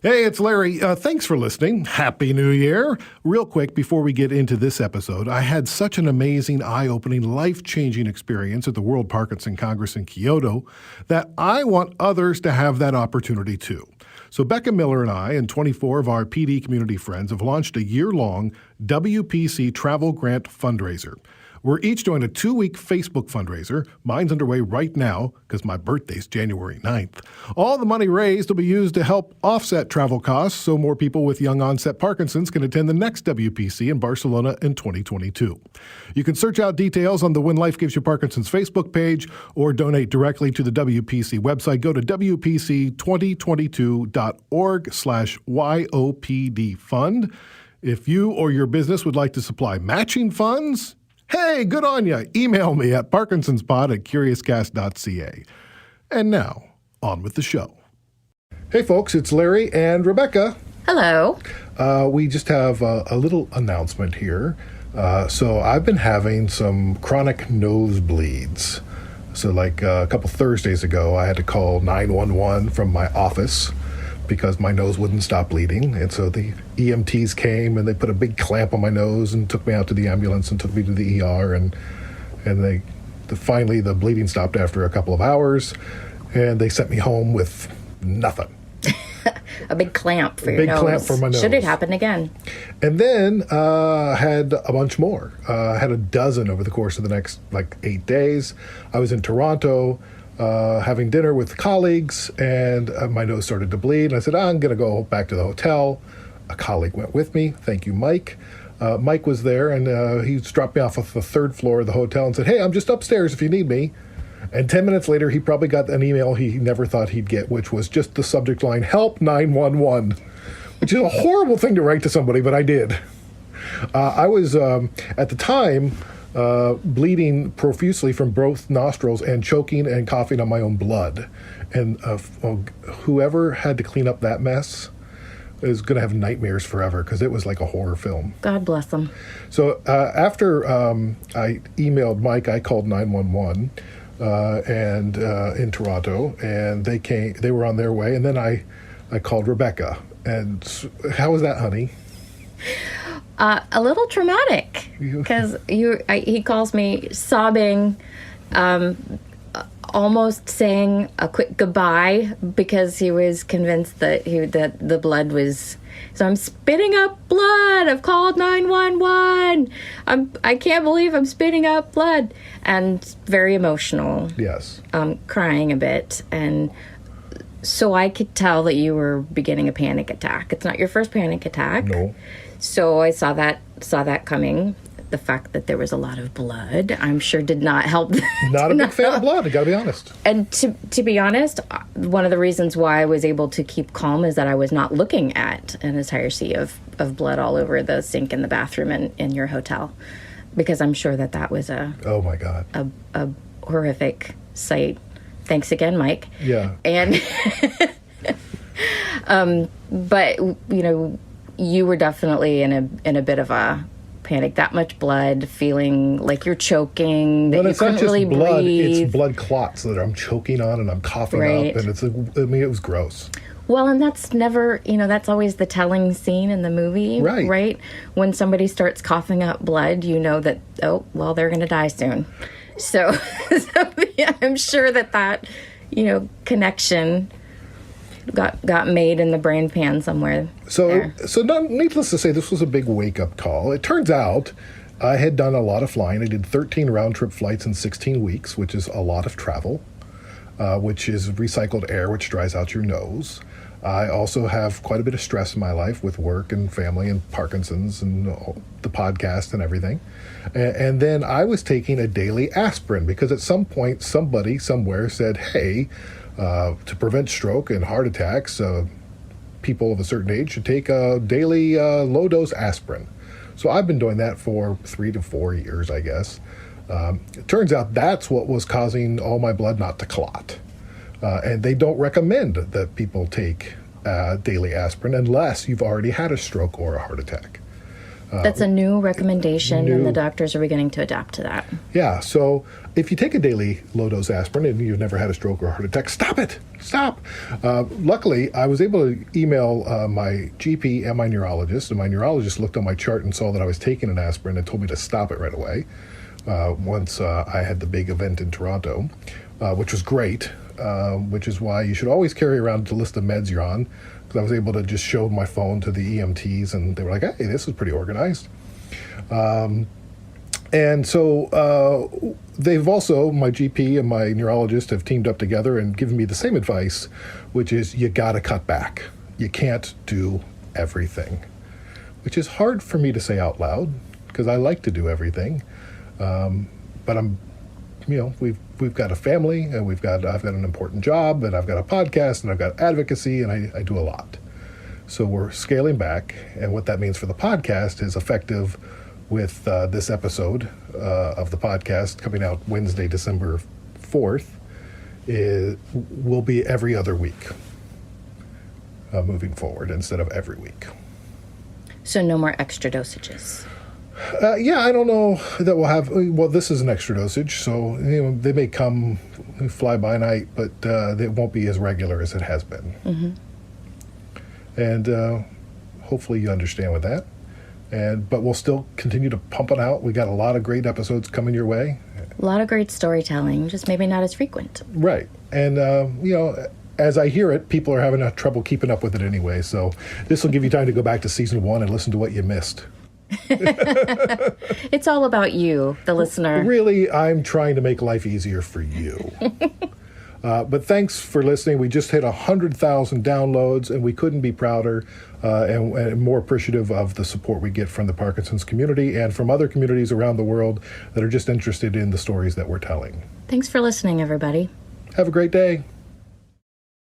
Hey, it's Larry. Thanks for listening. Happy New Year. Real quick, before we get into this episode, I had such an amazing, eye-opening, life-changing experience at the World Parkinson Congress in Kyoto that I want others to have that opportunity too. So Becca Miller and I and 24 of our PD community friends have launched a year-long WPC travel grant fundraiser. We're each doing a 2-week Facebook fundraiser. Mine's underway right now because my birthday's January 9th. All the money raised will be used to help offset travel costs so more people with young onset Parkinson's can attend the next WPC in Barcelona in 2022. You can search out details on the When Life Gives You Parkinson's Facebook page or donate directly to the WPC website. Go to wpc2022.org/YOPD fund. If you or your business would like to supply matching funds, hey, good on ya. Email me at parkinsonspod@curiouscast.ca. And now, on with the show. Hey, folks, it's Larry and Rebecca. Hello. We just have a little announcement here. So I've been having some chronic nosebleeds. So like a couple Thursdays ago, I had to call 911 from my office because my nose wouldn't stop bleeding. And so the EMTs came and they put a big clamp on my nose and took me out to the ambulance and took me to the ER. And finally the bleeding stopped after a couple of hours and they sent me home with nothing. A big clamp for your nose. Big clamp for my nose. Should it happen again? And then had a bunch more. Had a dozen over the course of the next 8 days. I was in Toronto having dinner with colleagues, and my nose started to bleed. And I said, I'm going to go back to the hotel. A colleague went with me. Thank you, Mike. Mike was there, and he dropped me off at the third floor of the hotel and said, hey, I'm just upstairs if you need me. And 10 minutes later, he probably got an email he never thought he'd get, which was just the subject line, help 911, which is a horrible thing to write to somebody, but I did. I was, at the time, bleeding profusely from both nostrils and choking and coughing on my own blood. And whoever had to clean up that mess is going to have nightmares forever because it was like a horror film. God bless them. So after I emailed Mike, I called 911 and in Toronto, and they were on their way. And then I called Rebecca. And how was that, honey? A little traumatic because he calls me sobbing, almost saying a quick goodbye because he was convinced that the blood was. So I'm spitting up blood. I've called 911. I can't believe I'm spitting up blood, and very emotional. Yes. Crying a bit, and so I could tell that you were beginning a panic attack. It's not your first panic attack. No. So I saw that coming. The fact that there was a lot of blood, I'm sure, did not help. Not a big fan of blood, I gotta be honest. And to be honest, one of the reasons why I was able to keep calm is that I was not looking at an entire sea of blood all over the sink in the bathroom in your hotel, because I'm sure that was oh my God, a horrific sight. Thanks again, Mike. Yeah. And but you were definitely in a bit of a panic. That much blood, feeling like you're choking, that you couldn't really blood, breathe. It's blood clots that I'm choking on and I'm coughing Right. up, and it was gross. Well, and that's never, that's always the telling scene in the movie, right? When somebody starts coughing up blood, you know that, oh, well, they're going to die soon. So yeah, I'm sure that connection got made in the brain pan somewhere. So needless to say, this was a big wake-up call. It turns out I had done a lot of flying. I did 13 round-trip flights in 16 weeks, which is a lot of travel, which is recycled air, which dries out your nose. I also have quite a bit of stress in my life with work and family and Parkinson's and the podcast and everything. And then I was taking a daily aspirin because at some point somebody somewhere said, hey, to prevent stroke and heart attacks, people of a certain age should take a daily low-dose aspirin. So I've been doing that for 3 to 4 years, I guess. It turns out that's what was causing all my blood not to clot. And they don't recommend that people take daily aspirin unless you've already had a stroke or a heart attack. That's a new recommendation, and the new- doctors are beginning to adapt to that. Yeah, so if you take a daily low-dose aspirin and you've never had a stroke or a heart attack, stop it. Stop. Luckily, I was able to email my GP and my neurologist, and my neurologist looked on my chart and saw that I was taking an aspirin and told me to stop it right away once I had the big event in Toronto, which was great, which is why you should always carry around the list of meds you're on, because I was able to just show my phone to the EMTs, and they were like, hey, this is pretty organized. And so they've also, my GP and my neurologist have teamed up together and given me the same advice, which is you got to cut back. You can't do everything, which is hard for me to say out loud because I like to do everything. But we've got a family, and I've got an important job, and I've got a podcast, and I've got advocacy, and I do a lot. So we're scaling back, and what that means for the podcast is effective with this episode of the podcast coming out Wednesday, December 4th, will be every other week moving forward instead of every week. So no more extra dosages. I don't know that we'll have. Well, this is an extra dosage, so they may come fly by night, but it won't be as regular as it has been. Mm-hmm. And hopefully you understand with that. But we'll still continue to pump it out. We got a lot of great episodes coming your way. A lot of great storytelling, just maybe not as frequent. Right. And, as I hear it, people are having trouble keeping up with it anyway. So this will give you time to go back to season 1 and listen to what you missed. It's all about you, the listener. Really, I'm trying to make life easier for you. But thanks for listening. We just hit 100,000 downloads, and we couldn't be prouder and more appreciative of the support we get from the Parkinson's community and from other communities around the world that are just interested in the stories that we're telling. Thanks for listening, everybody. Have a great day.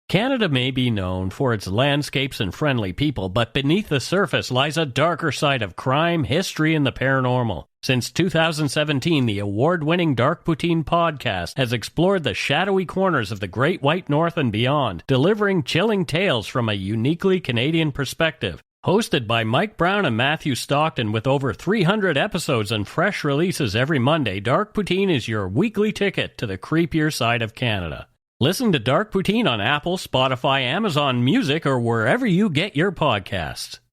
Canada may be known for its landscapes and friendly people, but beneath the surface lies a darker side of crime, history, and the paranormal. Since 2017, the award-winning Dark Poutine podcast has explored the shadowy corners of the Great White North and beyond, delivering chilling tales from a uniquely Canadian perspective. Hosted by Mike Brown and Matthew Stockton with over 300 episodes and fresh releases every Monday, Dark Poutine is your weekly ticket to the creepier side of Canada. Listen to Dark Poutine on Apple, Spotify, Amazon Music, or wherever you get your podcasts.